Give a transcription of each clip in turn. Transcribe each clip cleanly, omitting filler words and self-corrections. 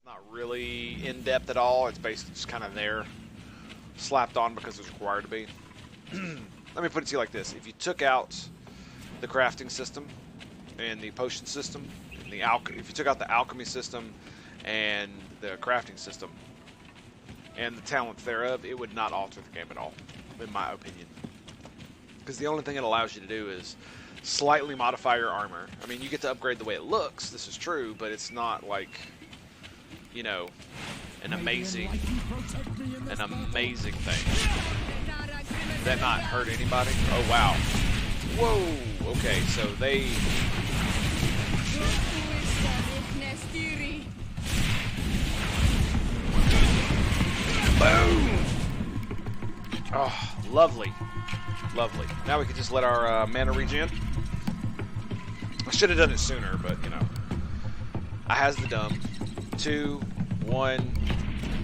Not really in depth at all. It's basically just kind of there, slapped on because it's required to be. Let me put it to you like this: if you took out the crafting system and the potion system, and if you took out the alchemy system and the crafting system and the talent thereof, it would not alter the game at all, in my opinion. Because the only thing it allows you to do is slightly modify your armor. I mean, you get to upgrade the way it looks, this is true, but it's not like, you know, an amazing thing. Did that not hurt anybody? Oh, wow. Whoa! Okay, so they... Boom! Oh, lovely. Lovely. Now we can just let our mana regen. I should have done it sooner, but, you know. I has the dumb. 2, 1.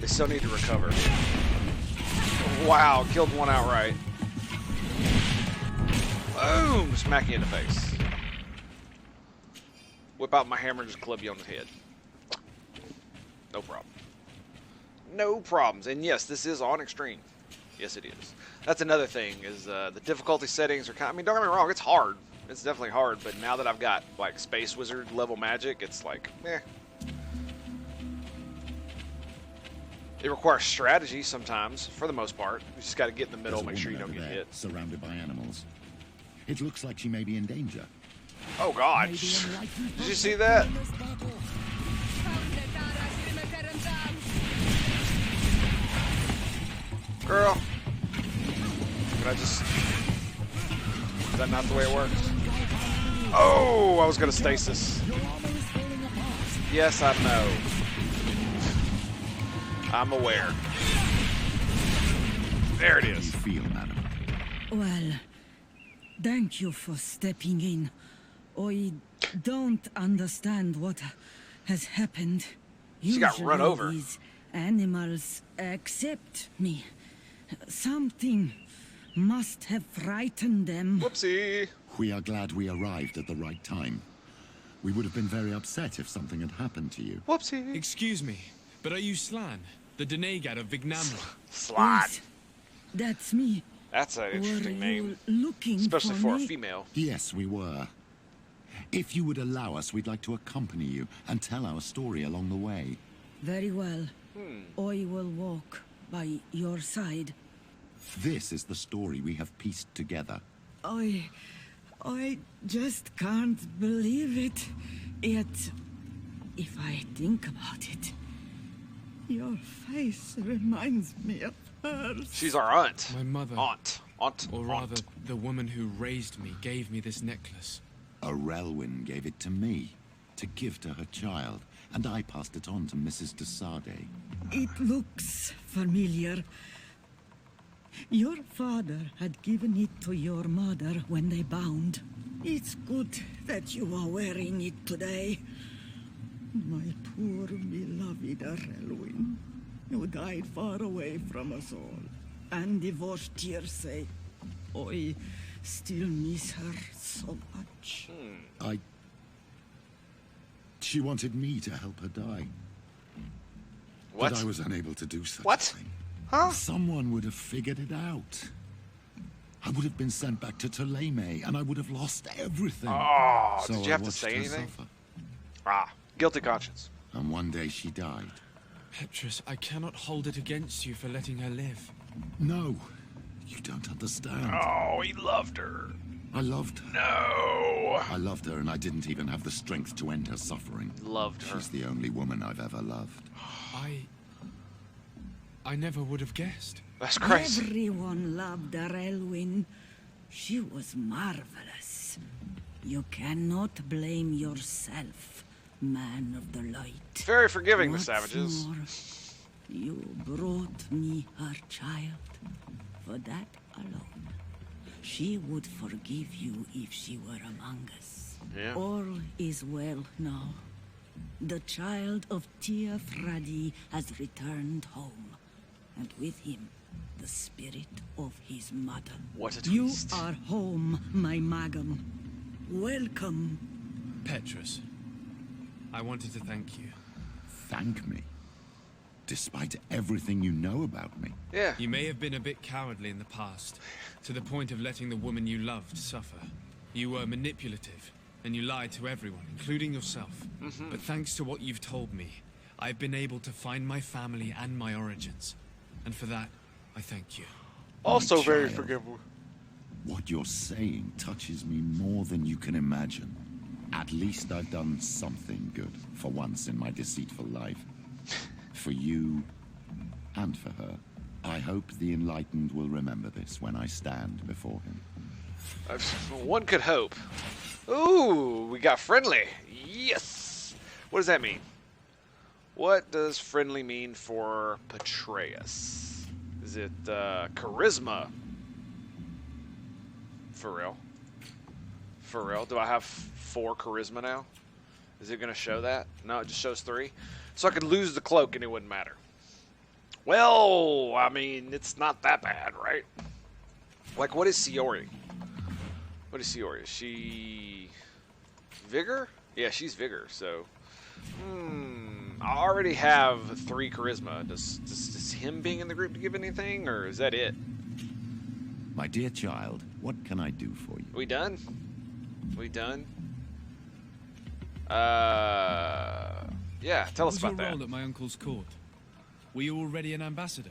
They still need to recover. Wow, killed one outright. Boom! Smack you in the face. Whip out my hammer and just club you on the head. No problem. No problems. And yes, this is on extreme. Yes, it is. That's another thing, is the difficulty settings are kind of, I mean, don't get me wrong, it's hard. It's definitely hard, but now that I've got, like, Space Wizard level magic, it's like, meh. It requires strategy sometimes, for the most part. You just got to get in the middle, make sure you don't get hit. Surrounded by animals. It looks like she may be in danger. Oh, God. Did you see that? Girl. Can I just... Is that not the way it works? Oh, I was going to stasis. Yes, I know. I'm aware. There it is. How do you feel, madam? Well, thank you for stepping in. I don't understand what has happened. She got run over. These animals accept me. Something must have frightened them. Whoopsie. We are glad we arrived at the right time. We would have been very upset if something had happened to you. Whoopsie. Excuse me, but are you Slan, the Denegad of Vignamra? Slan. Yes, that's me. That's an interesting name. Looking especially for a me? female. Yes, we were. If you would allow us, we'd like to accompany you and tell our story along the way. Very well. I will walk by your side. This is the story we have pieced together. I just can't believe it. Yet, if I think about it, your face reminds me of hers. She's our aunt. My mother. Aunt. Or rather, the woman who raised me gave me this necklace. A Relwyn gave it to me, to give to her child, and I passed it on to Mrs. de Sade. It looks familiar. Your father had given it to your mother when they bound. It's good that you are wearing it today. My poor beloved Relwyn, who died far away from us all, and divorced Teer say, I still miss her so much. She wanted me to help her die. What? But I was unable to do such What? a thing. Huh? Someone would have figured it out. I would have been sent back to Ptolemy, and I would have lost everything. Oh, so did you I have to watched say her anything? suffer. Ah, guilty conscience. And one day she died. Petrus, I cannot hold it against you for letting her live. No, you don't understand. Oh, he loved her. I loved her. No. I loved her, and I didn't even have the strength to end her suffering. Loved her. She's the only woman I've ever loved. I never would have guessed. That's crazy. Everyone loved Relwyn. She was marvelous. You cannot blame yourself, man of the light. Very forgiving, the What's Savages. more, you brought me her child. For that alone, she would forgive you if she were among us. Yeah. All is well now. The child of Teer Fradee has returned home, and with him, the spirit of his mother. What a You twist. are home, my Magum. Welcome. Petrus, I wanted to thank you. thank me? Despite everything you know about me. Yeah. You may have been a bit cowardly in the past, to the point of letting the woman you loved suffer. You were manipulative, and you lied to everyone, including yourself. But thanks to what you've told me, I've been able to find my family and my origins. And for that, I thank you. Also very child. forgivable. What you're saying touches me more than you can imagine. At least I've done something good for once in my deceitful life. For you and for her. I hope the enlightened will remember this when I stand before him. One could hope. Ooh, we got friendly. Yes. What does that mean? What does friendly mean for Patreus? Is it charisma? For real? For real? Do I have 4 charisma now? Is it going to show that? No, it just shows 3. So I could lose the cloak and it wouldn't matter. Well, I mean, it's not that bad, right? Like, what is Siori? What is Siori? Is she... Vigor? Yeah, she's Vigor, so... I already have 3 charisma. Does him being in the group give anything, or is that it? My dear child, what can I do for you? We done? We done? Yeah, tell us What was about your that. role at my uncle's court? Were you already an ambassador?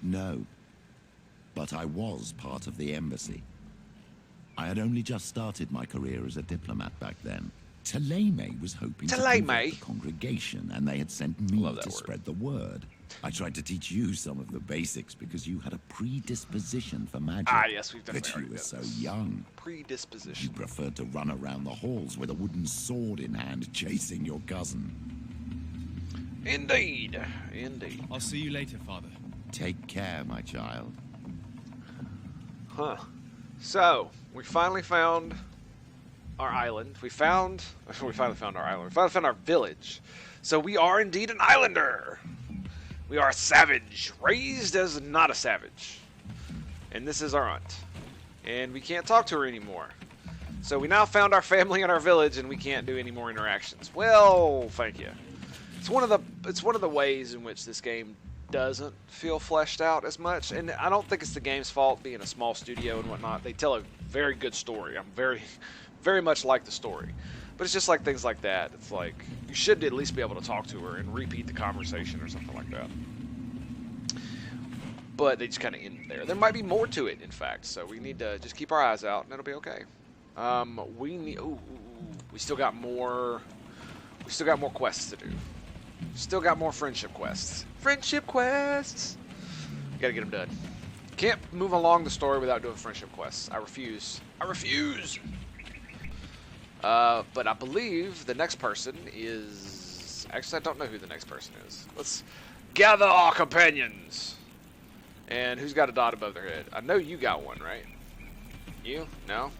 No, but I was part of the embassy. I had only just started my career as a diplomat back then. Taleme was hoping to convert the congregation, and they had sent me to spread the word. I tried to teach you some of the basics because you had a predisposition for magic. Ah, yes, we've definitely But already you were done so this. young. Predisposition. You preferred to run around the halls with a wooden sword in hand, chasing your cousin. Indeed. Indeed. I'll see you later, Father. Take care, my child. Huh. So, we finally found our island. We finally found our island. We finally found our village. So we are indeed an islander. We are a savage, raised as not a savage. And this is our aunt. And we can't talk to her anymore. So we now found our family in our village, and we can't do any more interactions. Well, thank you. It's one of the ways in which this game doesn't feel fleshed out as much, and I don't think it's the game's fault, being a small studio and whatnot. They tell a very good story. I'm very much like the story, but it's just like things like that. It's like you should at least be able to talk to her and repeat the conversation or something like that. But they just kind of end there. There might be more to it, in fact. So we need to just keep our eyes out, and it'll be okay. We still got more. We still got more quests to do. Still got more friendship quests. Friendship quests! Gotta get them done. Can't move along the story without doing friendship quests. I refuse. I refuse! But I believe the next person is... Actually, I don't know who the next person is. Let's gather our companions! And who's got a dot above their head? I know you got one, right? You? No?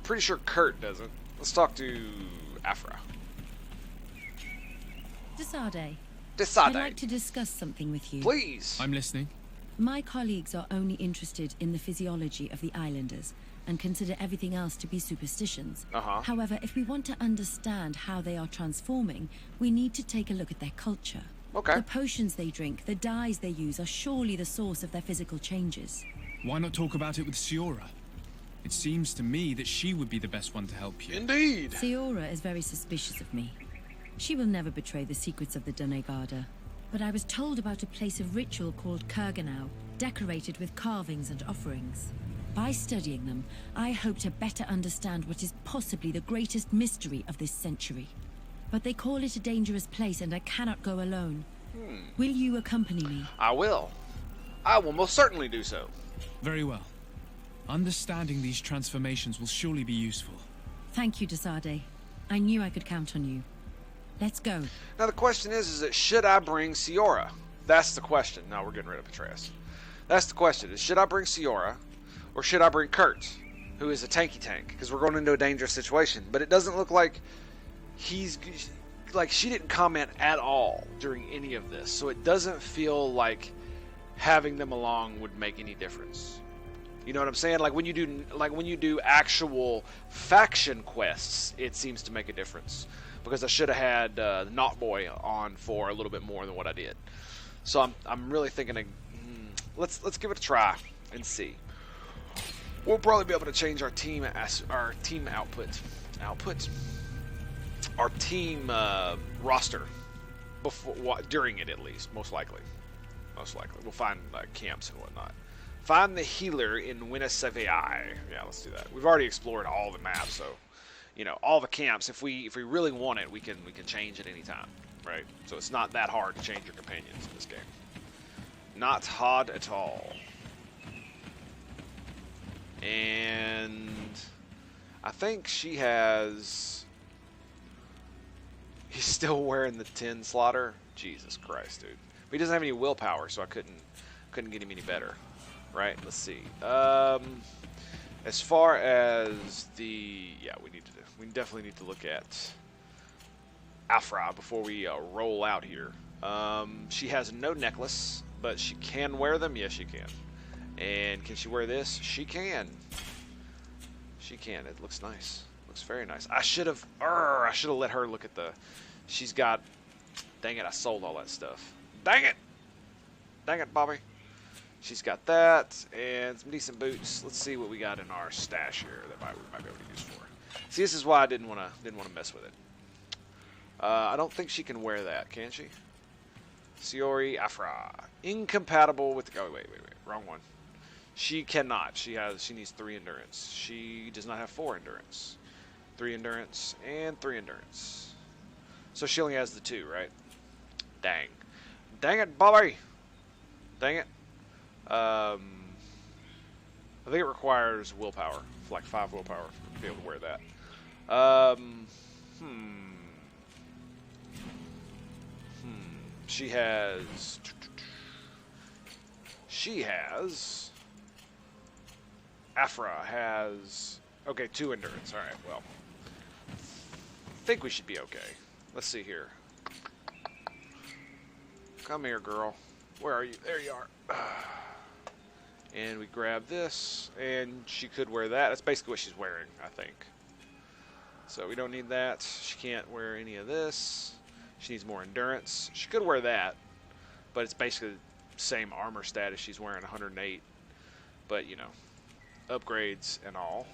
Pretty sure Kurt doesn't. Let's talk to Afra. Desade. Desade. I'd like to discuss something with you. Please. I'm listening. My colleagues are only interested in the physiology of the islanders and consider everything else to be superstitions. However, if we want to understand how they are transforming, we need to take a look at their culture. Okay. The potions they drink, the dyes they use are surely the source of their physical changes. Why not talk about it with Siora? It seems to me that she would be the best one to help you. Indeed. Siora is very suspicious of me. She will never betray the secrets of the Doneigada. But I was told about a place of ritual called Kurganau, decorated with carvings and offerings. By studying them, I hope to better understand what is possibly the greatest mystery of this century. But they call it a dangerous place, and I cannot go alone. Will you accompany me? I will. I will most certainly do so. Very well. Understanding these transformations will surely be useful. Thank you, Desade. I knew I could count on you. Let's go. Now the question is that should I bring Siora? That's the question. No, we're getting rid of Patreus. That's the question. Is should I bring Siora, or should I bring Kurt, who is a tanky tank? Because we're going into a dangerous situation. But it doesn't look like she didn't comment at all during any of this. So it doesn't feel like having them along would make any difference. You know what I'm saying? Like when you do actual faction quests, it seems to make a difference. Because I should have had Knot Boy on for a little bit more than what I did. So I'm really thinking of, let's give it a try and see. We'll probably be able to change our team output, our team roster during it, at least, most likely. We'll find camps and whatnot. Find the healer in Winnesevii. Yeah, let's do that. We've already explored all the maps, so all the camps. If we really want it, we can change at any time, right? So it's not that hard to change your companions in this game. Not hard at all. And I think she has. He's still wearing the 10 slaughter. Jesus Christ, dude. But he doesn't have any willpower, so I couldn't get him any better. Right? Let's see. As far as we definitely need to look at Afra before we roll out here. She has no necklace, but she can wear them. Yes, she can. And can she wear this? She can. She can. It looks nice. Looks very nice. I should have let her look at the. She's got. Dang it! I sold all that stuff. Dang it! Dang it, Bobby. She's got that and some decent boots. Let's see what we got in our stash here that we might be able to use for. See, this is why I didn't want to mess with it. I don't think she can wear that, can she? Siori Afra, incompatible with. Oh wait, wrong one. She cannot. She needs 3 endurance. She does not have 4 endurance. 3 endurance and 3 endurance. So she only has the 2, right? Dang. Dang it, Bobby. Dang it. I think it requires willpower, like 5 willpower to be able to wear that. She has. Afra has. Okay, 2 endurance. All right. Well, I think we should be okay. Let's see here. Come here, girl. Where are you? There you are. And we grab this, and she could wear that. That's basically what she's wearing, I think. So we don't need that. She can't wear any of this. She needs more endurance. She could wear that, but it's basically the same armor status. She's wearing 108. But, upgrades and all.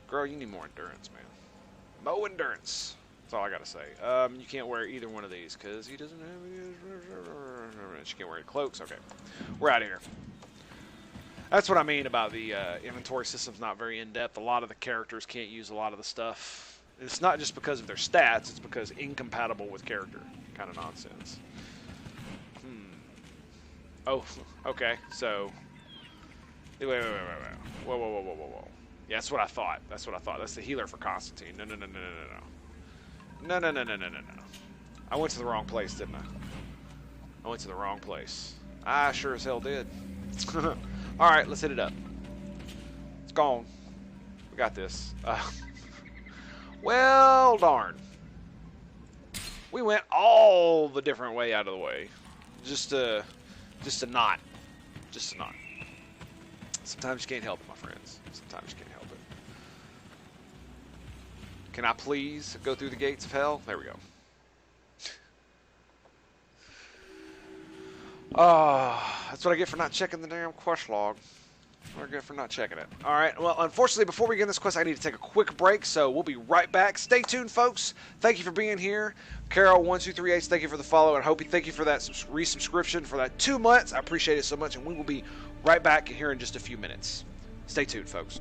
Girl, you need more endurance, man. More endurance. That's all I gotta say. You can't wear either one of these because he doesn't have. She can't wear any cloaks. Okay, we're out of here. That's what I mean about the inventory system's not very in depth. A lot of the characters can't use a lot of the stuff. It's not just because of their stats. It's because incompatible with character kind of nonsense. Oh, okay. So, wait. Whoa. Yeah, that's what I thought. That's the healer for Constantine. No. I went to the wrong place, didn't I? I went to the wrong place. I sure as hell did. Alright, let's hit it up. It's gone. We got this. Well, darn. We went all the different way out of the way. Just to not. Sometimes you can't help it, my friends. Sometimes you can't help it. Can I please go through the gates of hell? There we go. That's what I get for not checking the damn quest log. That's what I get for not checking it. Alright, well, unfortunately, before we get in this quest, I need to take a quick break, so we'll be right back. Stay tuned, folks. Thank you for being here. Carol1238, thank you for the follow, and Hopi, thank you for that resubscription for that 2 months. I appreciate it so much, and we will be right back here in just a few minutes. Stay tuned, folks.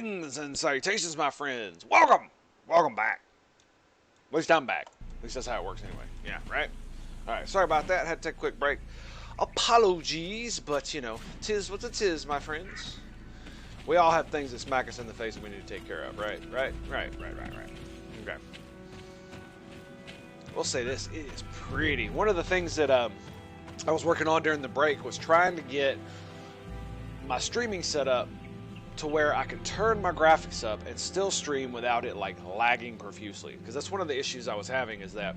Greetings and salutations, my friends. Welcome. Welcome back. At least I'm back. At least that's how it works anyway. Yeah, right? Alright, sorry about that. Had to take a quick break. Apologies, but, you know, 'tis what it is, my friends. We all have things that smack us in the face that we need to take care of, right? Right. Okay. We'll say this. It is pretty. One of the things that I was working on during the break was trying to get my streaming set up to where I could turn my graphics up and still stream without it like lagging profusely. Because that's one of the issues I was having, is that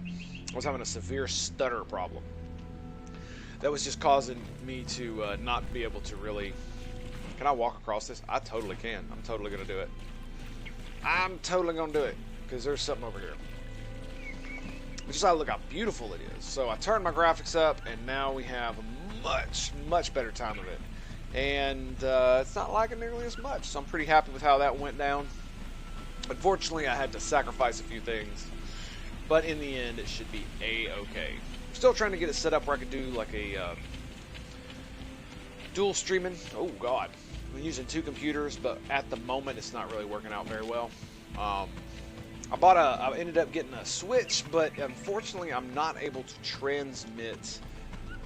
I was having a severe stutter problem. That was just causing me to not be able to really... Can I walk across this? I totally can. I'm totally going to do it. I'm totally going to do it. Because there's something over here. But just look how beautiful it is. So I turned my graphics up, and now we have a much better time of it. And it's not lagging nearly as much, so I'm pretty happy with how that went down. Unfortunately, I had to sacrifice a few things, but in the end, it should be a-okay. Still trying to get it set up where I could do like a dual streaming. Oh God, I'm using 2 computers, but at the moment, it's not really working out very well. I ended up getting a Switch, but unfortunately, I'm not able to transmit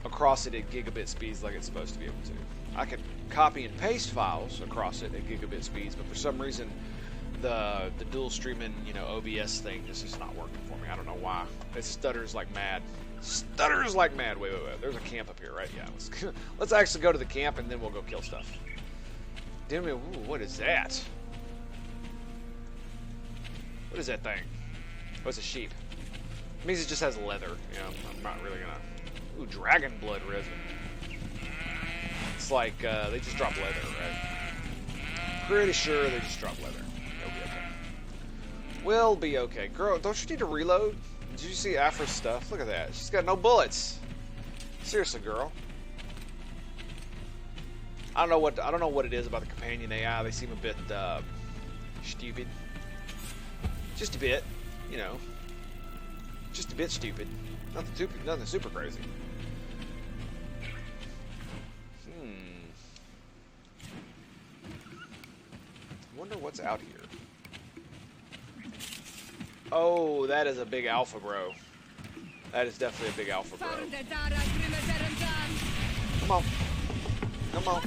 across it at gigabit speeds like it's supposed to be able to. I can copy and paste files across it at gigabit speeds, but for some reason, the dual streaming, you know, OBS thing is just not working for me. I don't know why. It stutters like mad. Stutters like mad. Wait. There's a camp up here, right? Yeah. Let's actually go to the camp, and then we'll go kill stuff. Damn it! Ooh, what is that? What is that thing? Oh, it's a sheep. It means it just has leather. You know, I'm not really gonna... Ooh, dragon blood resin. It's like, they just drop leather, right? Pretty sure they just drop leather. They'll be okay. We'll be okay. Girl, don't you need to reload? Did you see Afra's stuff? Look at that. She's got no bullets. Seriously, girl. I don't know what it is about the companion AI. They seem a bit, stupid. Just a bit, you know. Just a bit stupid. Nothing super crazy. Wonder what's out here. Oh, that is a big alpha, bro. That is definitely a big alpha, bro. Come on. Come on.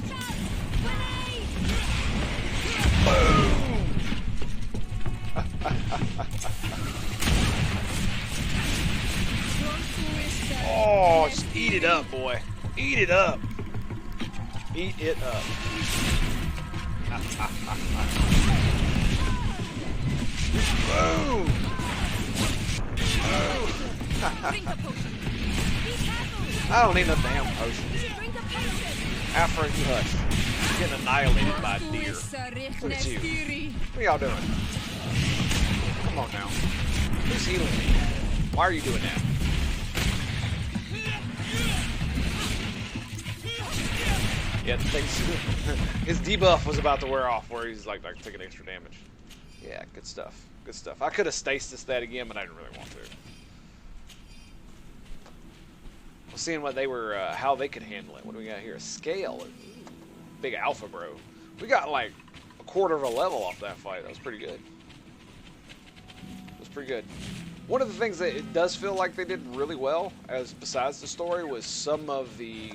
Boom! Oh, just eat it up, boy. Eat it up. Eat it up. Boom! I don't need no damn potion. Afra, you hush. You're getting annihilated by a deer. Look at you. What are y'all doing? Come on now. Who's healing me? Why are you doing that? Yeah, his debuff was about to wear off, where he's like taking extra damage. Yeah, good stuff. Good stuff. I could have stasis that again, but I didn't really want to. We're seeing what they were, how they could handle it. What do we got here? A scale. Big alpha, bro. We got like a quarter of a level off that fight. That was pretty good. That was pretty good. One of the things that it does feel like they did really well, as besides the story, was some of the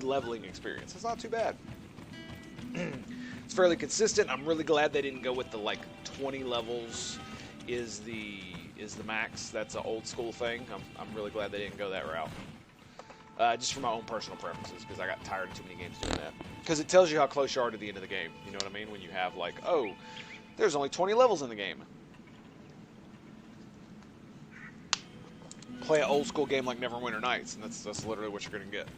leveling experience. It's not too bad. It's fairly consistent. I'm really glad they didn't go with the like 20 levels is the max. That's an old school thing. I'm really glad they didn't go that route. Just for my own personal preferences, because I got tired of too many games doing that. Because it tells you how close you are to the end of the game. You know what I mean? When you have like, oh, there's only 20 levels in the game. Play an old school game like Neverwinter Nights, and that's literally what you're going to get.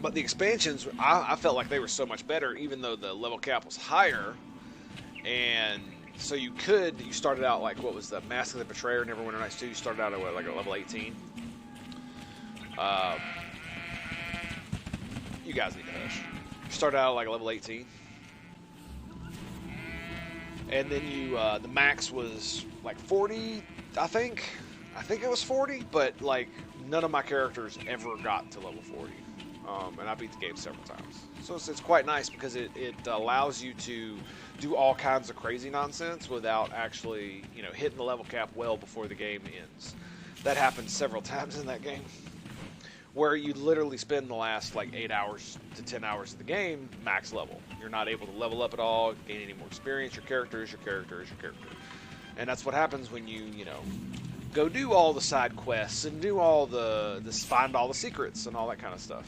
But the expansions, I felt like they were so much better, even though the level cap was higher. And so you started out like, what was the Mask of the Betrayer, Neverwinter Nights 2, you started out at what, like a level 18? You guys need to hush. You started out at like a level 18. And then the max was like 40, I think. I think it was 40, but like none of my characters ever got to level 40. and I beat the game several times. So it's quite nice because it allows you to do all kinds of crazy nonsense without actually, you know, hitting the level cap well before the game ends. That happens several times in that game, where you literally spend the last like 8 hours to 10 hours of the game max level. You're not able to level up at all, gain any more experience. Your character is your character is your character. And that's what happens when you know, go do all the side quests and do all find all the secrets and all that kind of stuff.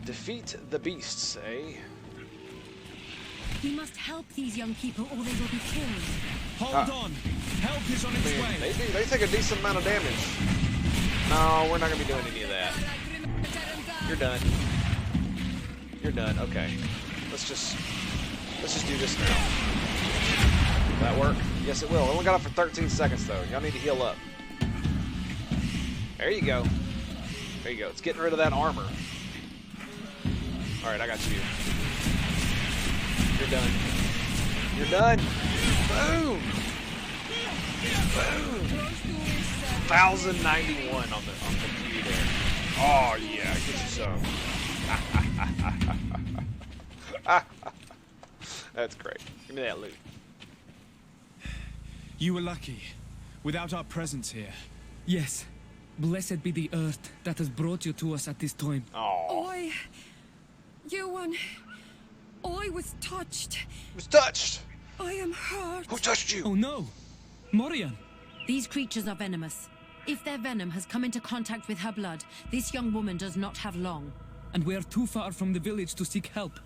Defeat the beasts, eh? We must help these young people or they will be killed. Hold on. Help is on its way. They take a decent amount of damage. No, we're not going to be doing any of that. You're done. You're done. Okay. Let's just do this now. Will that work? Yes, it will. I only got it for 13 seconds, though. Y'all need to heal up. There you go. There you go. It's getting rid of that armor. All right, I got you. You're done. You're done. Boom. Boom. 1,091 on the queue there. Oh yeah, get you some. That's great. Give me that loot. You were lucky. Without our presence here. Yes. Blessed be the earth that has brought you to us at this time. Oh. I was touched. Was touched. I am hurt. Who touched you? Oh no! Morian! These creatures are venomous. If their venom has come into contact with her blood, this young woman does not have long. And we are too far from the village to seek help.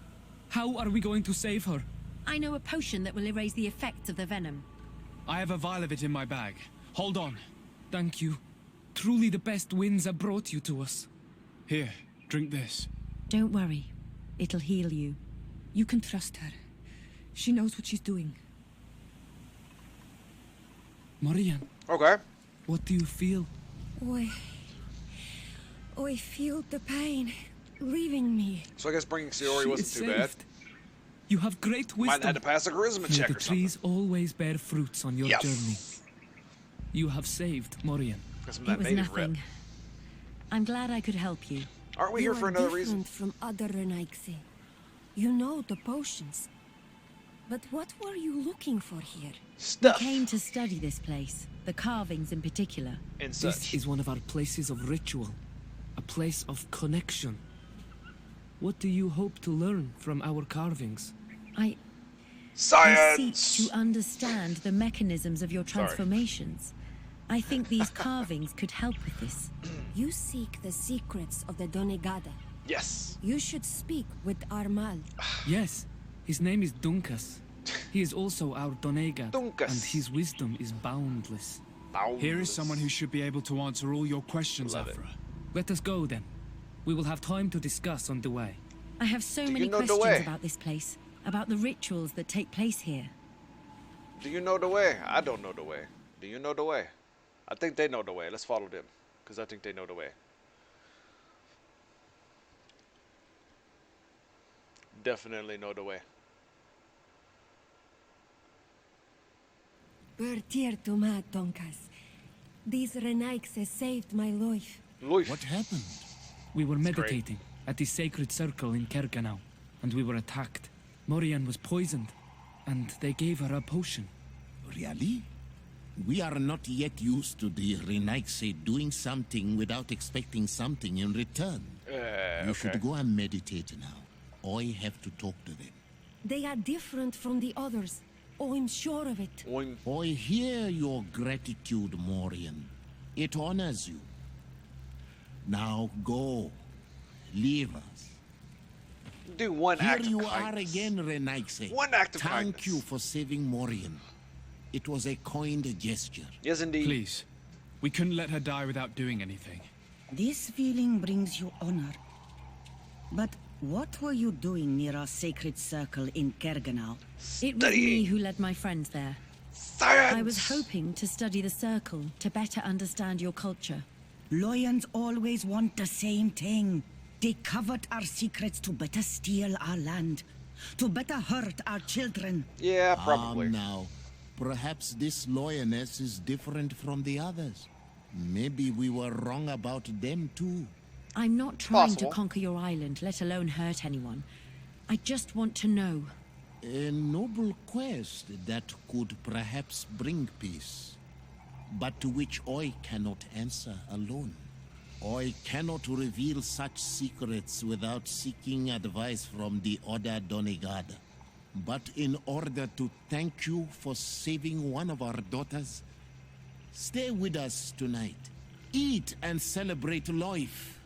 How are we going to save her? I know a potion that will erase the effects of the venom. I have a vial of it in my bag. Hold on. Thank you. Truly the best winds have brought you to us. Here, drink this. Don't worry. It'll heal you. You can trust her. She knows what she's doing. Morian, Okay. what do you feel? I feel the pain leaving me. So I guess bringing Siori She wasn't is too bad. saved. You have great wisdom. Might have had to pass a charisma May check the or something. trees always bear fruits on your Yes. journey. You have saved Morian. Got some of It that was native nothing. rep. I'm glad I could help you. Aren't we here for another reason? You are different from other Renaigse. You know the potions. But what were you looking for here? We Stuff came to study this place, the carvings in particular. and This such. is one of our places of ritual. A place of connection. What do you hope to learn from our carvings? I Science! seek to understand the mechanisms of your transformations. I think these carvings could help with this. You seek the secrets of the Donegada. Yes. You should speak with Armal. Yes, his name is Dunkas. He is also our Donega, Dunkas. and his wisdom is boundless. Here is someone who should be able to answer all your questions, Love it. Afra. Let us go then. We will have time to discuss on the way. I have so Do you many know the questions way? about this place, about the rituals that take place here. Do you know the way? I don't know the way. Do you know the way? I think they know the way. Let's follow them, because I think they know the way. Definitely know the way. Bertir Tuma Tonkas. These Renaigse saved my life. Life. What happened? We were great. meditating at the sacred circle in Kerganau, and we were attacked. Morian was poisoned, and they gave her a potion. Really? We are not yet used to the Renaigse doing something without expecting something in return. You okay. should go and meditate now. I have to talk to them. They are different from the others. Oh, I'm sure of it. One. I hear your gratitude, Morian. It honors you. Now go. Leave us. Do one Here act of you kindness. are again, Renaigse. One act of Thank kindness. you for saving Morian. It was a kind gesture. Yes, indeed. Please. We couldn't let her die without doing anything. This feeling brings you honor. But what were you doing near our sacred circle in Kerganau? It was me who led my friends there. Science! I was hoping to study the circle to better understand your culture. Lions always want the same thing. They covet our secrets to better steal our land, to better hurt our children. Yeah, probably. Now, perhaps this lioness is different from the others. Maybe we were wrong about them too. I'm not trying to Possible. conquer your island, let alone hurt anyone. I just want to know. A noble quest that could perhaps bring peace, but to which I cannot answer alone. I cannot reveal such secrets without seeking advice from the Order Donegada. But in order to thank you for saving one of our daughters, stay with us tonight. Eat and celebrate life.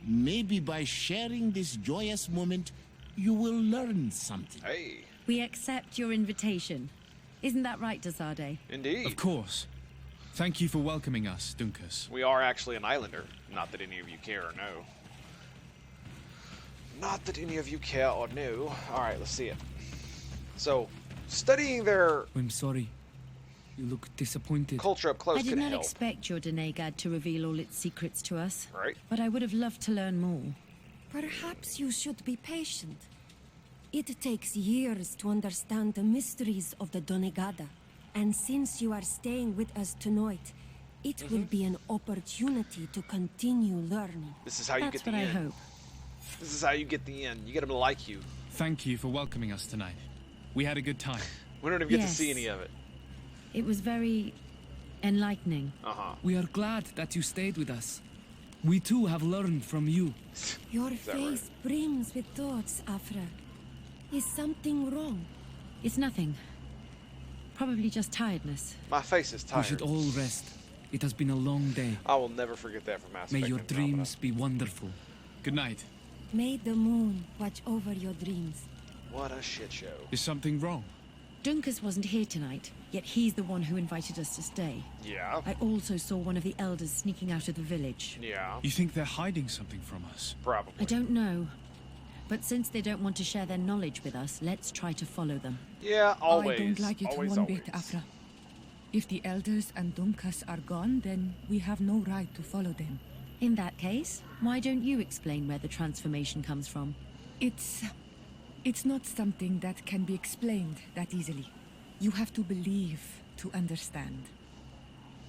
Maybe by sharing this joyous moment, you will learn something. Hey, We accept your invitation. Isn't that right, Desade? indeed. Of course. Thank you for welcoming us, Dunkus. We are actually an islander. Not that any of you care or know. Not that any of you care or know. Alright, let's see it. So, studying their I'm sorry. You look disappointed. culture up close I did can not help. expect your Denegad to reveal all its secrets to us. Right? But I would have loved to learn more. Perhaps you should be patient. It takes years to understand the mysteries of the Donegada. And since you are staying with us tonight, it will be an opportunity to continue learning. This is how you That's get the what I end. hope. This is how you get the end. You get them to like you. Thank you for welcoming us tonight. We had a good time. We don't even get to Yes. see any of it. It was very enlightening. Uh-huh. We are glad that you stayed with us. We too have learned from you. Your that face brims with thoughts, Afra. Is something wrong? It's nothing. Probably just tiredness. My face is We tired. should all rest. It has been a long day. I will never forget that from Mass May Effect your Andromeda. dreams be wonderful. Good night. May the moon watch over your dreams. What a shit show. Is something wrong? Dunkus wasn't here tonight, yet he's the one who invited us to stay. Yeah. I also saw one of the elders sneaking out of the village. Yeah. You think they're hiding something from us? Probably. I don't know. But since they don't want to share their knowledge with us, let's try to follow them. Yeah, always. I don't like it always, one always. bit, Afra. If the elders and Dunkas are gone, then we have no right to follow them. In that case, why don't you explain where the transformation comes from? It's not something that can be explained that easily. You have to believe to understand.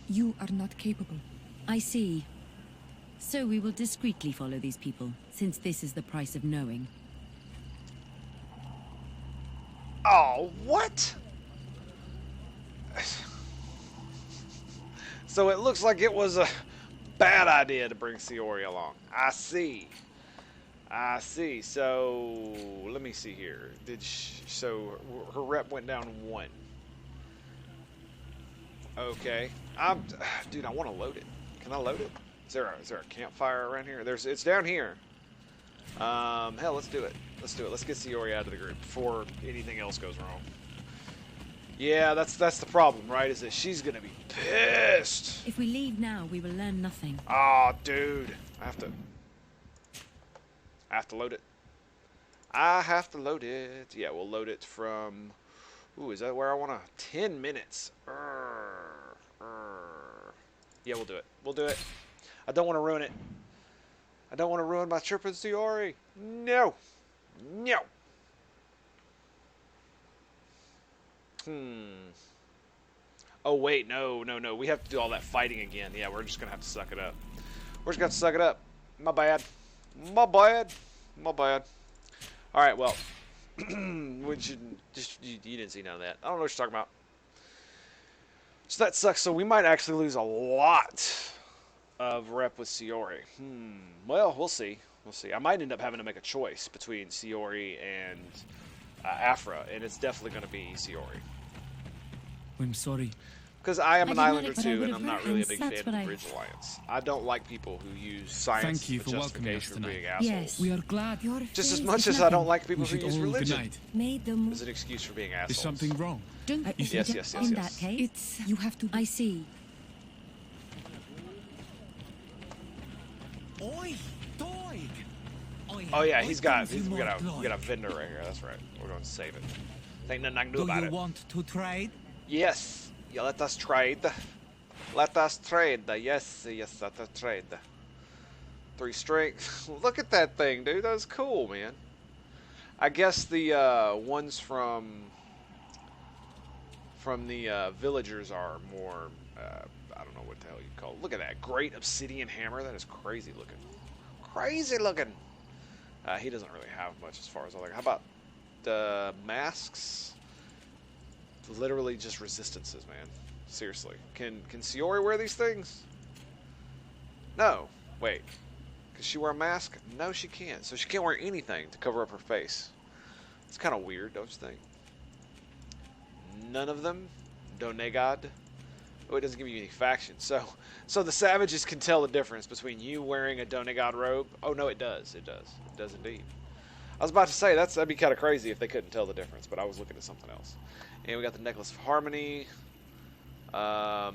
You are not capable. I see. So we will discreetly follow these people, since this is the price of knowing. Oh, what? So it looks like it was a bad idea to bring Siori along. I see. I see. So let me see here. So her rep went down 1. Okay. Dude, I want to load it. Can I load it? Is there a campfire around here? It's down here. Hell, let's do it. Let's do it. Let's get Siori out of the group before anything else goes wrong. Yeah, that's the problem, right? Is that she's gonna be pissed. If we leave now, we will learn nothing. Oh, dude, I have to load it. I have to load it. Yeah, we'll load it from. Ooh, is that where I want to? 10 minutes. Yeah, we'll do it. We'll do it. I don't want to ruin it. I don't want to ruin my trip with Siori. No. No. Oh, wait. No. We have to do all that fighting again. Yeah, we're just going to have to suck it up. We're just going to have to suck it up. My bad. My bad. My bad. All right, well. You didn't see none of that. I don't know what you're talking about. So that sucks. So we might actually lose a lot of rep with Siori. Well, we'll see. We'll see. I might end up having to make a choice between Siori and Afra, and it's definitely going to be Siori. I'm sorry. Because I am an I did not islander expect I too, would and I'm have not really a heard big that's fan what of I- Bridge Alliance. I don't like people who use science Thank you as for welcoming us justification for being tonight. assholes. Yes. We are glad. Your Just as face much is as I don't nothing. like people We who should use all good religion night. May the moon. as an excuse for being assholes. Is something wrong? Yes. In that case, You have to. I see. Oi, toy. Oh yeah, we got a vendor right here. That's right. We're going to save it. Ain't nothing I can do about it. want to trade? Yes. Yeah, let us trade. Let us trade. Yes, let us trade. 3 strength. Look at that thing, dude. That's cool, man. I guess the ones from the villagers are more. I don't know what the hell you call it. Look at that great obsidian hammer. That is crazy looking. crazy looking. He doesn't really have much as far as I like. How about the masks? Literally just resistances, man. Seriously. Can Siori wear these things? No. Wait. Can she wear a mask? No, she can't. So she can't wear anything to cover up her face. It's kind of weird, don't you think? None of them. Donegad. Oh, it doesn't give you any factions. So the savages can tell the difference between you wearing a Donegad robe. Oh no, it does. It does. It does indeed. I was about to say that'd be kind of crazy if they couldn't tell the difference, but I was looking at something else. And we got the necklace of harmony. I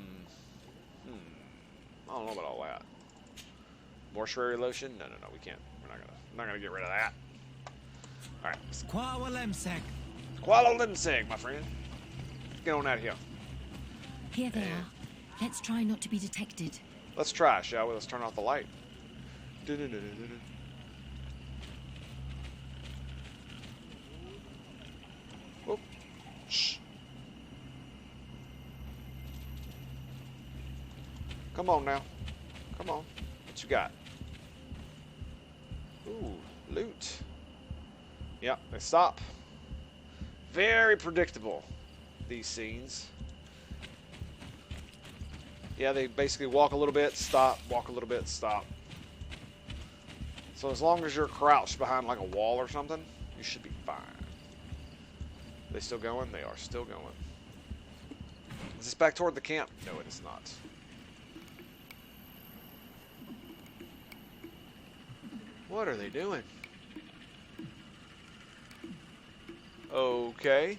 don't know about all that. Mortuary lotion? No, we can't. We're not gonna get rid of that. All right. Kuala Limseg, my friend. Let's get on out of here. Here they are. Let's try not to be detected. Let's try, shall we? Let's turn off the light. Whoop. Shh. Come on now. Come on. What you got? Ooh, loot. Yep, they stop. Very predictable, these scenes. Yeah, they basically walk a little bit, stop, walk a little bit, stop. So as long as you're crouched behind like a wall or something, you should be fine. Are they still going? They are still going. Is this back toward the camp? No, it is not. What are they doing? Okay.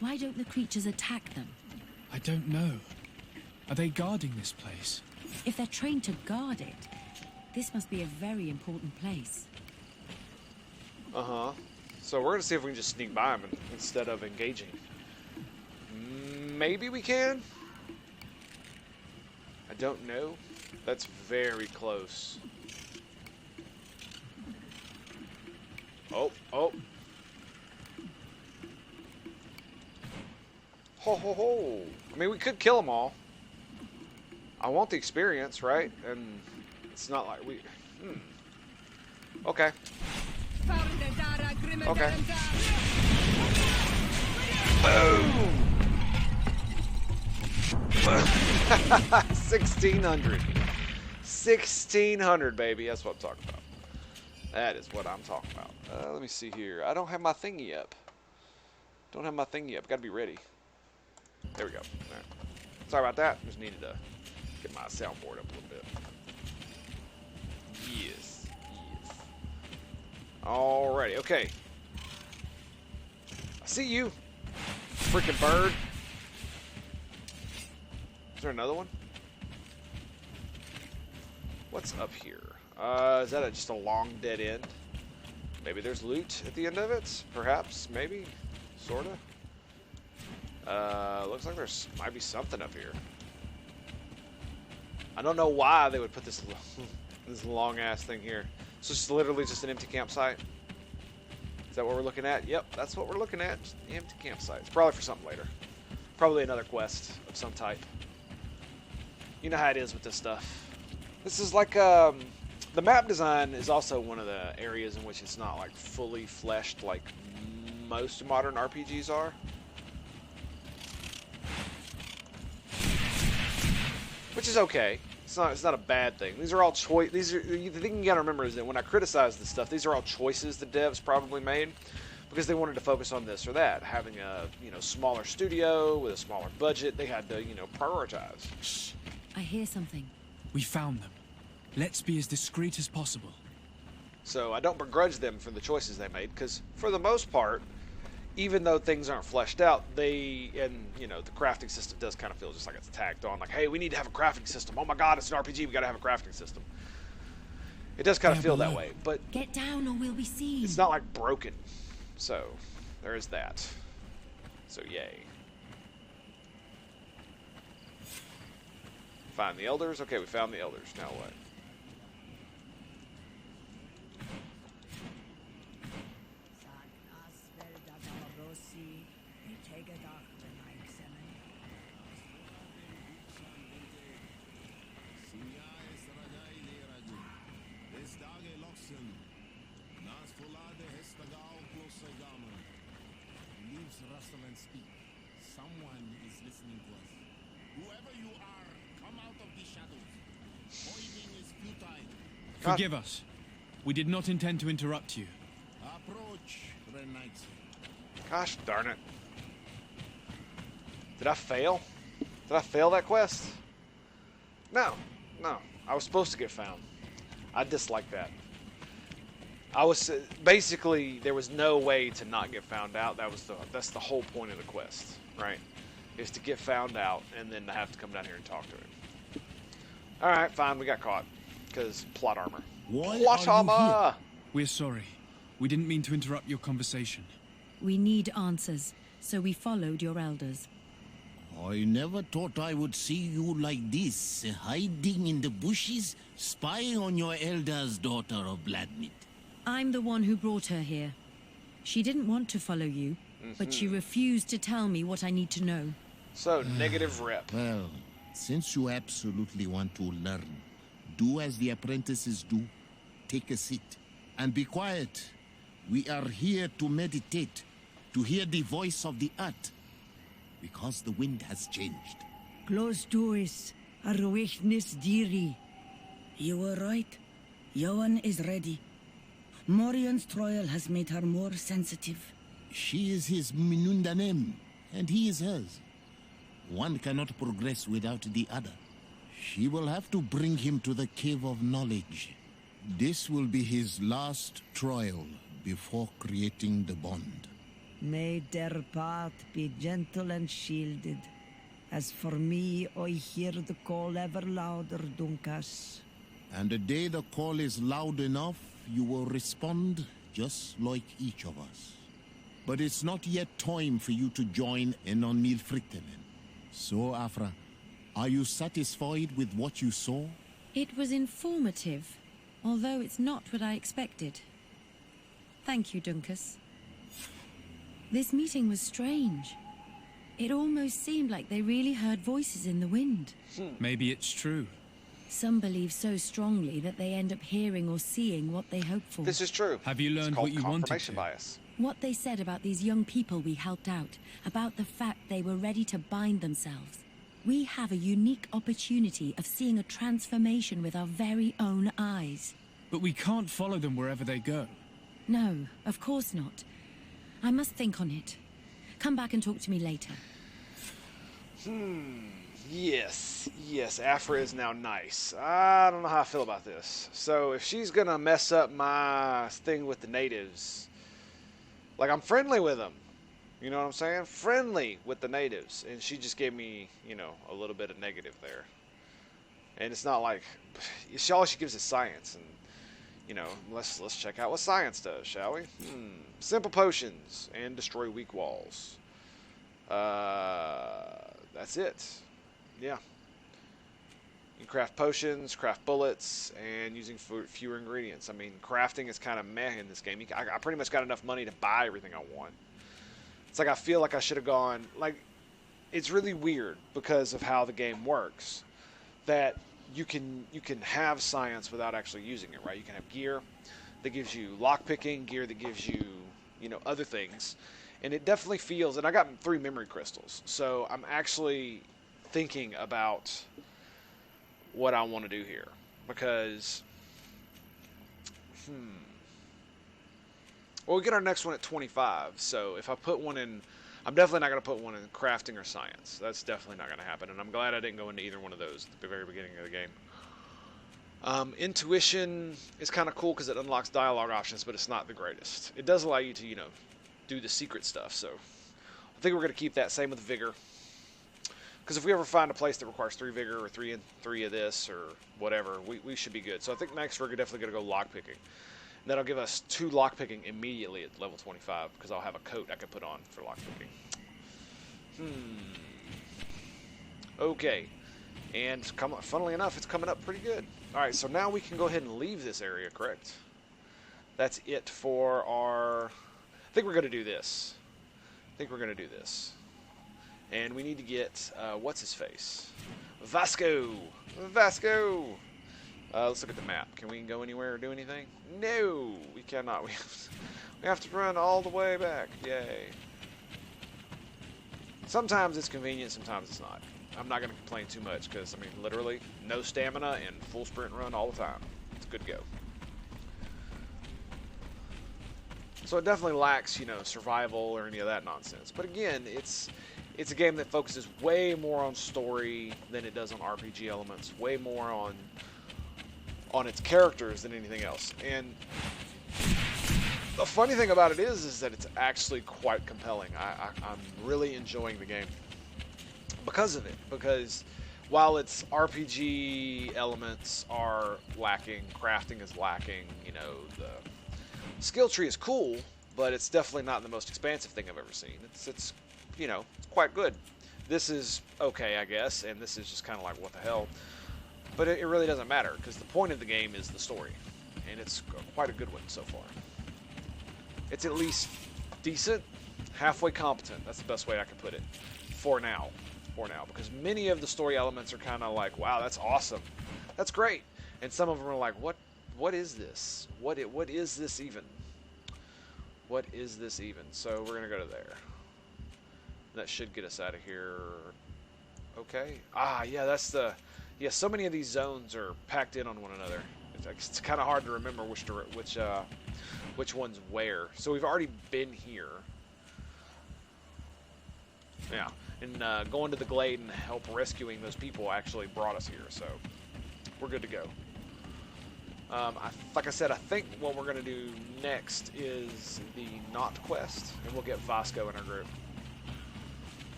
Why don't the creatures attack them? I don't know. Are they guarding this place? If they're trained to guard it, this must be a very important place. Uh-huh. So we're going to see if we can just sneak by them instead of engaging. Maybe we can? I don't know. That's very close. Oh. Ho, ho, ho. I mean, we could kill them all. I want the experience, right? And it's not like we... Okay. Okay. Boom! 1,600. 1,600, baby. That's what I'm talking about. That is what I'm talking about. Let me see here. I don't have my thingy up. Don't have my thingy up. Got to be ready. There we go. All right. Sorry about that. Just needed to get my soundboard up a little bit. Yes. Alrighty. Okay. I see you. Freaking bird. Is there another one? What's up here? Is that just a long dead end? Maybe there's loot at the end of it? Perhaps? Maybe? Sorta? Looks like there's might be something up here. I don't know why they would put this this long ass thing here. So it's literally just an empty campsite. Is that what we're looking at? Yep, that's what we're looking at. Just an empty campsite. It's probably for something later. Probably another quest of some type. You know how it is with this stuff. This is like the map design is also one of the areas in which it's not like fully fleshed like most modern RPGs are. Which is okay. It's not a bad thing. These are all choice. The thing you gotta remember is that when I criticize this stuff, these are all choices the devs probably made because they wanted to focus on this or that. Having a smaller studio with a smaller budget, they had to prioritize. Shh! I hear something. We found them. Let's be as discreet as possible. So I don't begrudge them for the choices they made because for the most part, even though things aren't fleshed out, the crafting system does kind of feel just like it's tagged on. Like, hey, we need to have a crafting system. Oh my God, it's an RPG. We got to have a crafting system. It does kind of feel that way, but get down or we'll be seen. It's not like broken. So there is that. So yay. Find the elders. Okay, we found the elders. Now what? Forgive us. We did not intend to interrupt you. Approach, Renate. Gosh darn it. Did I fail? Did I fail that quest? No. No. I was supposed to get found. I dislike that. I was basically there was no way to not get found out. That's the whole point of the quest, right? Is to get found out and then to have to come down here and talk to him. All right, fine, we got caught because plot armor. Plot armor. We're sorry. We didn't mean to interrupt your conversation. We need answers, so we followed your elders. I never thought I would see you like this, hiding in the bushes, spying on your elder's daughter of Bloodmeat. I'm the one who brought her here. She didn't want to follow you, but she refused to tell me what I need to know. So, negative rep. Well, since you absolutely want to learn, do as the apprentices do. Take a seat and be quiet. We are here to meditate, to hear the voice of the earth, because the wind has changed. Close to us, Arwechnis Diri. You were right. Johan is ready. Morian's trial has made her more sensitive. She is his Minundanem, and he is hers. One cannot progress without the other. She will have to bring him to the Cave of Knowledge. This will be his last trial before creating the bond. May their path be gentle and shielded. As for me, I hear the call ever louder, Dunkas. And the day the call is loud enough, you will respond just like each of us. But it's not yet time for you to join in on Milfrittelen. So, Afra, are you satisfied with what you saw? It was informative, although it's not what I expected. Thank you, Dunkas. This meeting was strange. It almost seemed like they really heard voices in the wind. Maybe it's true. Some believe so strongly that they end up hearing or seeing what they hope for. This is true. Have you learned what you wanted confirmation to? bias. What they said about these young people we helped out, about the fact they were ready to bind themselves. We have a unique opportunity of seeing a transformation with our very own eyes. But we can't follow them wherever they go. No, of course not. I must think on it. Come back and talk to me later. Yes, Afra is now nice. I don't know how I feel about this. So if she's gonna mess up my thing with the natives, like I'm friendly with them, you know what I'm saying? Friendly with the natives, and she just gave me, you know, a little bit of negative there. And it's not like all she gives is science, and you know, let's check out what science does, shall we? Simple potions and destroy weak walls. That's it. Yeah. You can craft potions, craft bullets, and using fewer ingredients. I mean, crafting is kind of meh in this game. I pretty much got enough money to buy everything I want. It's like I feel like I should have gone, like, it's really weird because of how the game works, that you can have science without actually using it, right? You can have gear that gives you lockpicking, gear that gives you, you know, other things. And it definitely feels, and I got 3 memory crystals, so I'm actually thinking about what I want to do here, because well, we get our next one at 25, so if I put one in, I'm definitely not going to put one in crafting or science. That's definitely not going to happen, and I'm glad I didn't go into either one of those at the very beginning of the game. Intuition is kind of cool because it unlocks dialogue options, but it's not the greatest. It does allow you to, you know, do the secret stuff, so I think we're going to keep that. Same with vigor, because if we ever find a place that requires 3 vigor or 3 of this or whatever, we should be good. So I think next we're definitely going to go lockpicking. That'll give us 2 lockpicking immediately at level 25, because I'll have a coat I can put on for lockpicking. Okay, and funnily enough, it's coming up pretty good. All right, so now we can go ahead and leave this area, correct? That's it for our... I think we're going to do this. And we need to get, what's his face? Vasco! Let's look at the map. Can we go anywhere or do anything? No! We cannot. We have to run all the way back. Yay. Sometimes it's convenient, sometimes it's not. I'm not going to complain too much because, I mean, literally, no stamina and full sprint run all the time. It's good to go. So it definitely lacks, you know, survival or any of that nonsense. But again, it's a game that focuses way more on story than it does on RPG elements, way more on its characters than anything else. And the funny thing about it is that it's actually quite compelling. I'm really enjoying the game because of it. Because while its RPG elements are lacking, crafting is lacking, you know, the skill tree is cool, but it's definitely not the most expansive thing I've ever seen. It's you know, it's quite good. This is okay, I guess, and this is just kind of like, what the hell? But it really doesn't matter, because the point of the game is the story, and it's quite a good one so far. It's at least decent, halfway competent. That's the best way I can put it. For now, because many of the story elements are kind of like, wow, that's awesome, that's great, and some of them are like, what is this? What is this even? What is this even? So we're gonna go to there. That should get us out of here. Okay. Ah, yeah, that's the. Yeah, so many of these zones are packed in on one another. It's kind of hard to remember which one's where. So we've already been here. Yeah, and going to the glade and help rescuing those people actually brought us here. So we're good to go. Like I said, I think what we're going to do next is the Not quest, and we'll get Vasco in our group.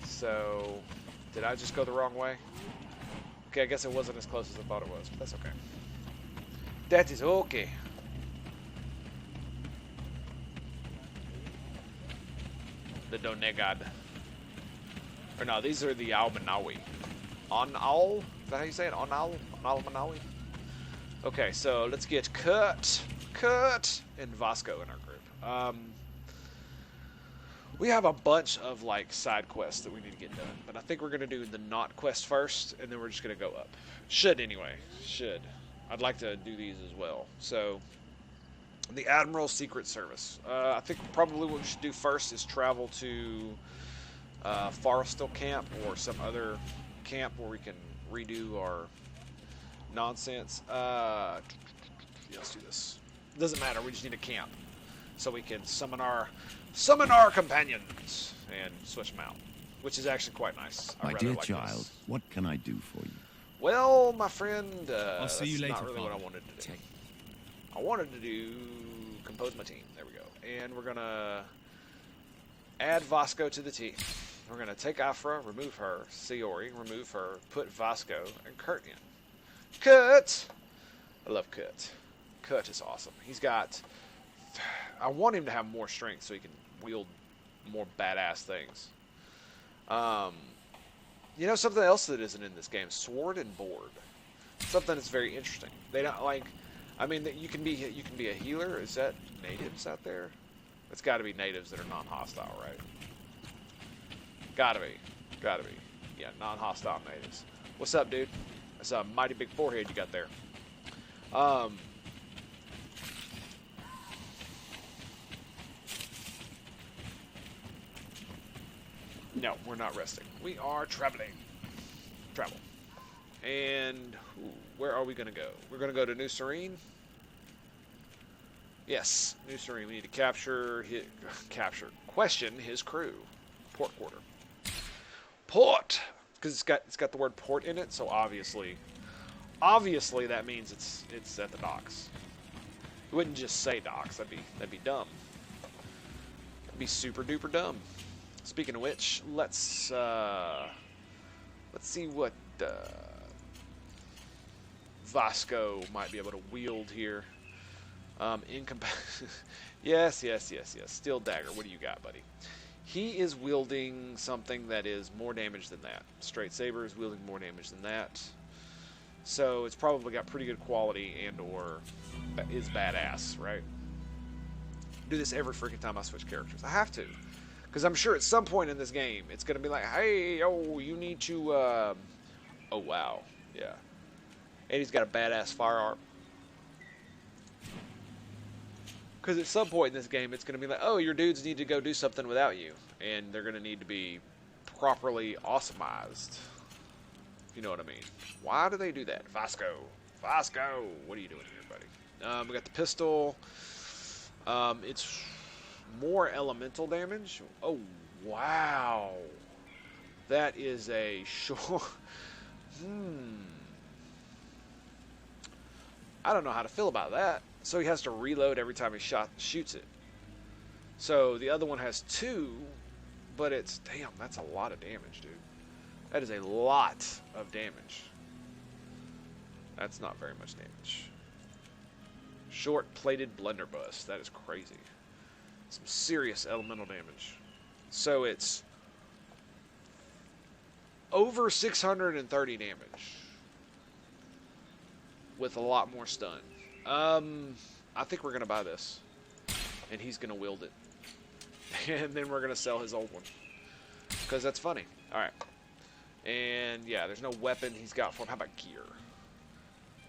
So, did I just go the wrong way? Okay, I guess it wasn't as close as I thought it was, but that's okay. That is okay. The Donegad. Or no, these are the Almanawi. Onal? Is that how you say it? Onal? Onalmanawi? Okay, so let's get Kurt, and Vasco in our group. We have a bunch of like side quests that we need to get done, but I think we're gonna do the Not quest first, and then we're just gonna go up. Should anyway. Should. I'd like to do these as well. So, the Admiral Secret Service. I think probably what we should do first is travel to Forestal Camp or some other camp where we can redo our nonsense. Yeah, let's do this. Doesn't matter. We just need a camp so we can summon our companions and switch them out, which is actually quite nice. My dear child, what can I do for you? Well, my friend, I'll see you later. Not really what I wanted to do. I wanted to do compose my team. There we go. And we're gonna add Vasco to the team. We're gonna take Afra, remove her, Siori, remove her, put Vasco and Kurt in. Kurt! I love Kurt. Kurt is awesome. He's got... I want him to have more strength so he can wield more badass things. You know, something else that isn't in this game, sword and board. Something that's very interesting. They don't like. I mean, you can be a healer. Is that natives out there? It's got to be natives that are non-hostile, right? Gotta be. Yeah, non-hostile natives. What's up, dude? That's a mighty big forehead you got there. No, we're not resting. We are traveling. Travel. And where are we going to go? We're going to go to New Serene. Yes, New Serene. We need to question his crew. Port quarter. Port! Because it's got the word port in it, so obviously that means it's at the docks. We wouldn't just say docks. That'd be dumb. That'd be super duper dumb. Speaking of which, let's see what Vasco might be able to wield here. Yes. Steel dagger. What do you got, buddy? He is wielding something that is more damage than that. Straight saber is wielding more damage than that. So it's probably got pretty good quality and or is badass, right? Do this every freaking time I switch characters. I have to. Because I'm sure at some point in this game, it's going to be like, hey, you need to, oh, wow. Yeah. And he's got a badass firearm. Because at some point in this game, it's going to be like, oh, your dudes need to go do something without you. And they're going to need to be properly awesomized. You know what I mean? Why do they do that? Vasco. Vasco, what are you doing here, buddy? We got the pistol. It's more elemental damage. Oh, wow. That is a short... I don't know how to feel about that. So he has to reload every time he shoots it. So the other one has 2, but it's... Damn, that's a lot of damage, dude. That is a lot of damage. That's not very much damage. Short-plated blunderbuss. That is crazy. Some serious elemental damage. So it's over 630 damage. With a lot more stun. I think we're going to buy this. And he's going to wield it. And then we're going to sell his old one. Because that's funny. Alright. And yeah, there's no weapon he's got for him. How about gear?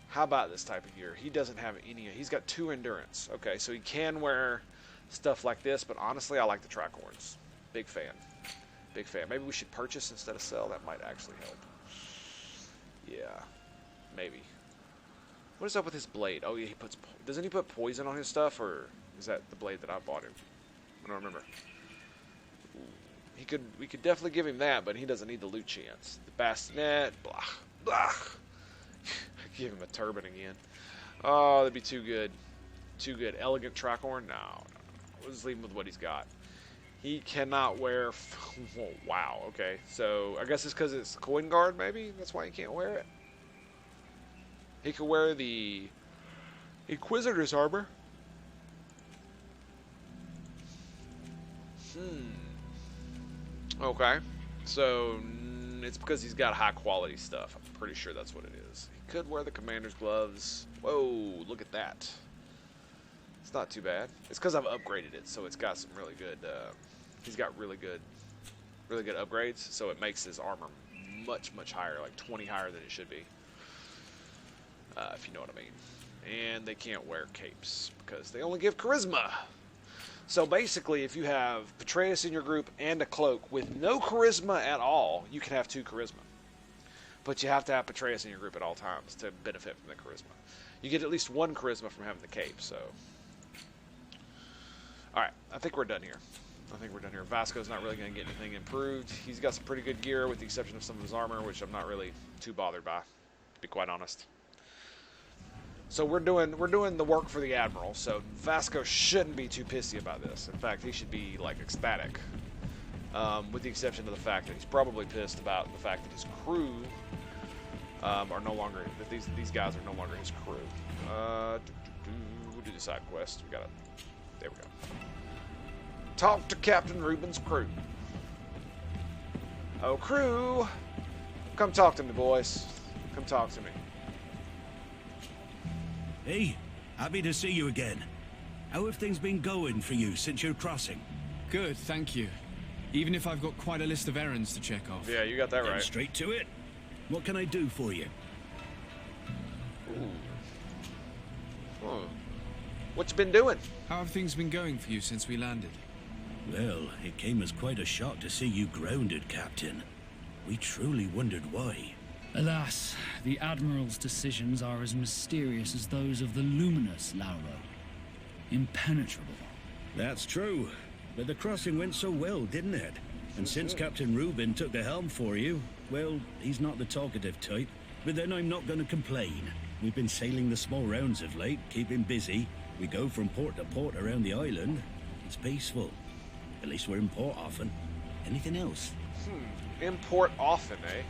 How about this type of gear? He doesn't have any. He's got 2 endurance. Okay, so he can wear stuff like this. But honestly, I like the tricorns. Big fan. Big fan. Maybe we should purchase instead of sell. That might actually help. Yeah. Maybe. What is up with his blade? Oh yeah, he puts... Doesn't he put poison on his stuff? Or is that the blade that I bought him? I don't remember. We could definitely give him that, but he doesn't need the loot chance. The bassinet, blah, blah. Give him a turban again. Oh, that'd be too good. Too good. Elegant tricorn? No. We'll just leave him with what he's got. He cannot wear... Oh, wow, okay. So, I guess it's because it's coin guard, maybe? That's why he can't wear it? He could wear the Inquisitor's armor. Okay. So, it's because he's got high quality stuff. I'm pretty sure that's what it is. He could wear the commander's gloves. Whoa, look at that. It's not too bad. It's because I've upgraded it, so it's got some really good... he's got really good upgrades, so it makes his armor much, much higher. Like 20 higher than it should be. If you know what I mean. And they can't wear capes, because they only give charisma. So basically, if you have Patreus in your group and a cloak with no charisma at all, you can have 2 charisma. But you have to have Patreus in your group at all times to benefit from the charisma. You get at least 1 charisma from having the cape, so... Alright, I think we're done here. Vasco's not really going to get anything improved. He's got some pretty good gear, with the exception of some of his armor, which I'm not really too bothered by, to be quite honest. So we're doing the work for the Admiral, so Vasco shouldn't be too pissy about this. In fact, he should be, like, ecstatic. With the exception of the fact that he's probably pissed about the fact that his crew are no longer... That these guys are no longer his crew. We'll do the side quest. We got it. There we go. Talk to Captain Reuben's crew. Oh, crew! Come talk to me, boys. Come talk to me. Hey, happy to see you again. How have things been going for you since your crossing? Good, thank you. Even if I've got quite a list of errands to check off. Yeah, you got that right. Straight to it. What can I do for you? Oh. What you been doing? How have things been going for you since we landed? Well, it came as quite a shock to see you grounded, Captain. We truly wondered why. Alas, the Admiral's decisions are as mysterious as those of the luminous Lauro. Impenetrable. That's true. But the crossing went so well, didn't it? And since Captain Reuben took the helm for you, well, he's not the talkative type. But then I'm not going to complain. We've been sailing the small rounds of late, keeping busy. We go from port to port around the island. It's peaceful. At least we're in port often. Anything else? In port often, eh?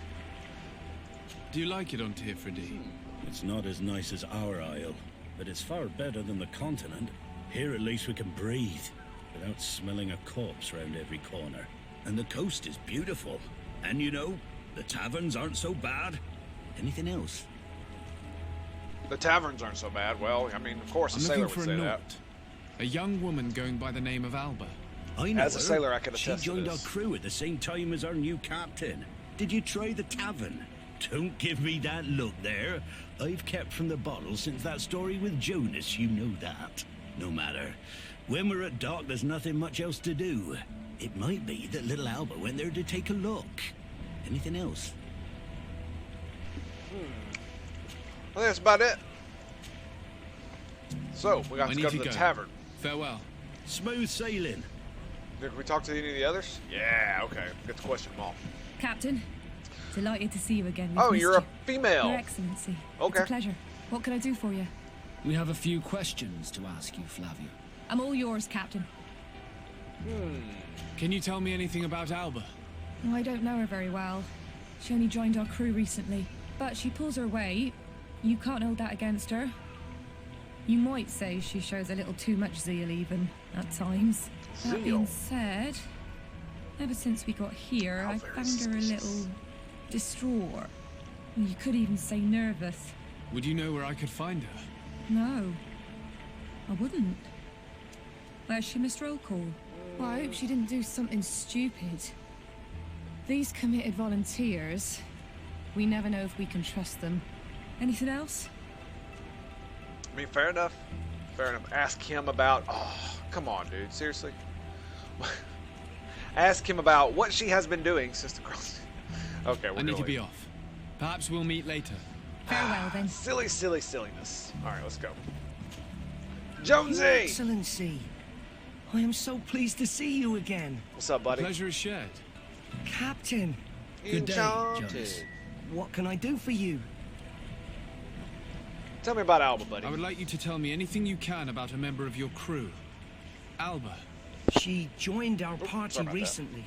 Do you like it on Teer, Fradee? It's not as nice as our isle, but it's far better than the continent. Here at least we can breathe, without smelling a corpse round every corner. And the coast is beautiful. And you know, the taverns aren't so bad. Anything else? The taverns aren't so bad. Well, I mean, of course, a sailor would say that. A young woman going by the name of Alba. I know As a sailor, I could attest She joined to our this. crew at the same time as our new captain. Did you try the tavern? Don't give me that look there. I've kept from the bottle since that story with Jonas, you know that. No matter. When we're at dock, there's nothing much else to do. It might be that little Alba went there to take a look. Anything else? I think that's about it. So, we got to go to the tavern. Farewell. Smooth sailing. Did we talk to any of the others? Yeah, okay. Get to question them all. Captain, delighted to see you again. Oh, you're a female. Your Excellency. Okay. It's a pleasure. What can I do for you? We have a few questions to ask you, Flavia. I'm all yours, Captain. Can you tell me anything about Alba? Oh, I don't know her very well. She only joined our crew recently. But she pulls her weight. You can't hold that against her. You might say she shows a little too much zeal even, at times. Zeal? That being said, ever since we got here, I found her a little distraught. You could even say nervous. Would you know where I could find her? No, I wouldn't. Where's she, Mr. Roll Call? Well, I hope she didn't do something stupid. These committed volunteers, we never know if we can trust them. Anything else? I mean, fair enough. Fair enough. Ask him about... Oh, come on, dude. Seriously? Ask him about what she has been doing since the cross. Okay, we're I need to be off. Perhaps we'll meet later. Farewell, then. Silly, silly, silliness. All right, let's go. Jonesy! Your Excellency, I am so pleased to see you again. What's up, buddy? The pleasure is shared. Captain. Good day, Jones. What can I do for you? Tell me about Alba, buddy. I would like you to tell me anything you can about a member of your crew. Alba. She joined our party recently,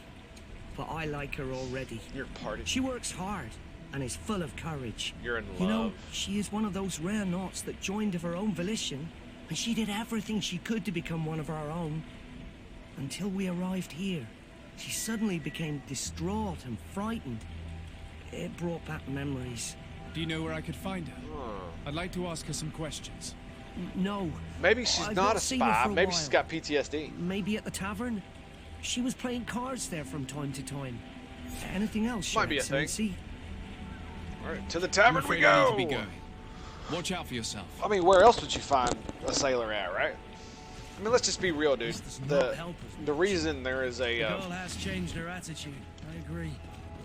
but I like her already. Your party? She works hard and is full of courage. You're in love. You know, she is one of those rare knots that joined of her own volition, and she did everything she could to become one of our own. Until we arrived here, she suddenly became distraught and frightened. It brought back memories. Do you know where I could find her? I'd like to ask her some questions. No. Maybe she's not a spy. Maybe she's got PTSD. Maybe at the tavern. She was playing cards there from time to time. Anything else? Might be a thing. See? All right, to the tavern we go. I need to be going. Watch out for yourself. I mean, where else would you find a sailor at, right? I mean, let's just be real, dude. The reason there is a... The girl has changed her attitude. I agree.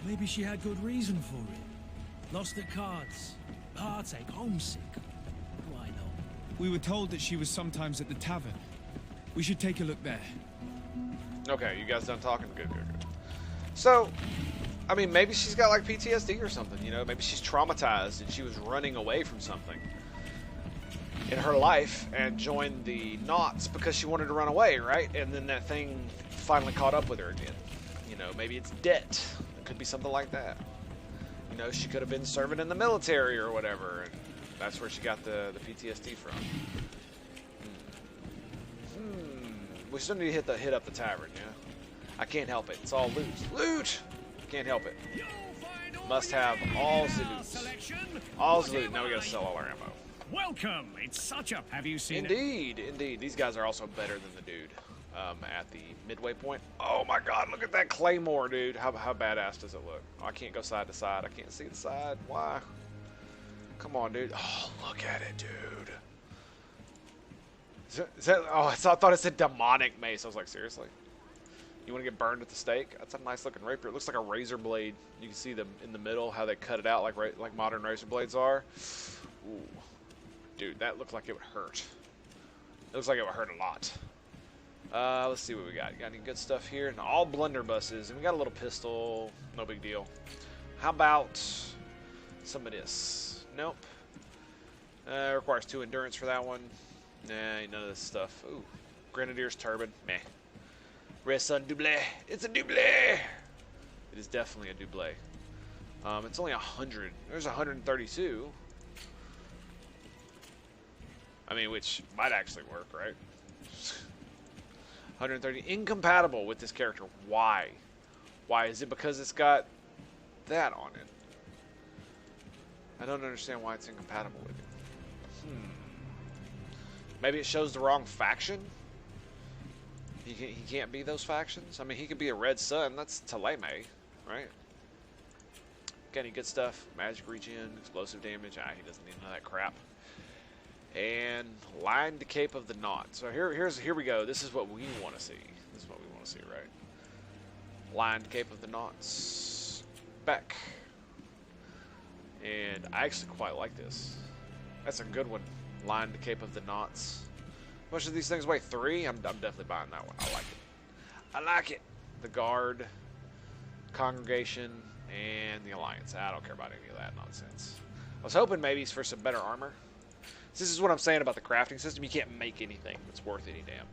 Maybe she had good reason for it. Lost at cards. Heartache, homesick. What do I know? We were told that she was sometimes at the tavern. We should take a look there. Okay, you guys done talking? Good, good, good. So, I mean, maybe she's got like PTSD or something, you know? Maybe she's traumatized and she was running away from something in her life and joined the knots because she wanted to run away, right? And then that thing finally caught up with her again. You know, maybe it's debt. It could be something like that. You know, she could have been serving in the military or whatever, and that's where she got the PTSD from. We still need to hit up the tavern, yeah? I can't help it. It's all loot. Loot! Can't help it. Must have all the loot. All the loot. Now we gotta sell all our ammo. Welcome! It's such a... Have you seen it? Indeed, indeed. These guys are also better than the dude at the midway point. Oh my god, look at that claymore, dude. How badass does it look? Oh, I can't go side to side. I can't see the side. Why? Come on, dude. Oh, look at it, dude. Is that, oh, I thought it said demonic mace. I was like, seriously? You want to get burned at the stake? That's a nice looking rapier. It looks like a razor blade. You can see them in the middle, how they cut it out like modern razor blades are. Ooh. Dude, that looked like it would hurt. It looks like it would hurt a lot. Let's see what we got. Got any good stuff here? And all blunderbusses. And we got a little pistol. No big deal. How about some of this? Nope. Requires 2 endurance for that one. Nah, none of this stuff. Ooh. Grenadier's turban. Meh. Raison double. It's a double. It is definitely a double. It's only 100. There's 132. I mean, which might actually work, right? 130. Incompatible with this character. Why? Why? Is it because it's got that on it? I don't understand why it's incompatible with it. Maybe it shows the wrong faction? He can't be those factions? I mean, he could be a Red Sun. That's Taleme, right? Got any good stuff? Magic regen, explosive damage. Ah, he doesn't need none of that crap. And lined cape of the knot. So here we go. This is what we want to see. This is what we want to see, right? Lined cape of the knots. Back. And I actually quite like this. That's a good one. Line the Cape of the Knots. How much do these things weigh? 3? I'm definitely buying that one. I like it. I like it. The Guard, Congregation, and the Alliance. I don't care about any of that nonsense. I was hoping maybe it's for some better armor. This is what I'm saying about the crafting system. You can't make anything that's worth any damn.